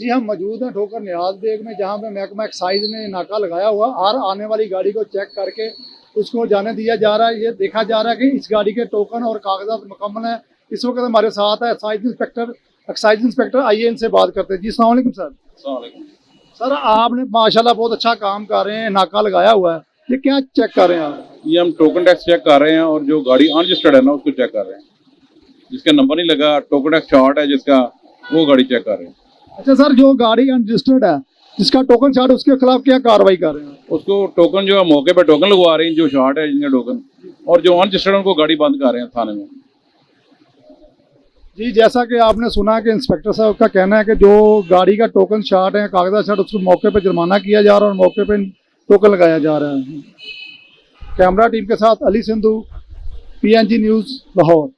जी हम मौजूद हैं ठोकर नियाज बेग में, जहाँ पे महकमा एक्साइज ने नाका लगाया हुआ। हर आने वाली गाड़ी को चेक करके उसको जाने दिया जा रहा है। ये देखा जा रहा है कि इस गाड़ी के टोकन और कागजात मुकम्मल हैं। इस वक्त हमारे साथ है एक्साइज इंस्पेक्टर, आइए इनसे बात करते हैं। जी अस्सलाम वालेकुम सर। सर आपने माशाल्लाह बहुत अच्छा काम कर रहे हैं, नाका लगाया हुआ है, ये क्या चेक कर रहे हैं आप? ये हम टोकन टैक्स चेक कर रहे हैं और जो गाड़ी अनरजिस्टर्ड है ना उसको चेक कर रहे हैं। जिसका नंबर नहीं लगा, टोकन टैक्स शॉर्ट है जिसका, वो गाड़ी चेक कर रहे हैं। अच्छा सर, जो गाड़ी अनरजिस्टर्ड है जिसका टोकन शॉर्ट, उसके खिलाफ क्या कार्रवाई कर रहे हैं? उसको टोकन जो है मौके पे टोकन लगवा रहे हैं, जो शॉर्ट है जिनका टोकन, और जो अनरजिस्टर्ड है उनको गाड़ी बंद कर रहे हैं थाने में। जी जैसा कि आपने सुना कि इंस्पेक्टर साहब का कहना है कि जो गाड़ी का टोकन शॉर्ट है, कागजात शॉर्ट, उसको मौके पे जुर्माना किया जा रहा है और मौके पे टोकन लगाया जा रहा है। कैमरा टीम के साथ अली सिंधु, PNG न्यूज़, लाहौर।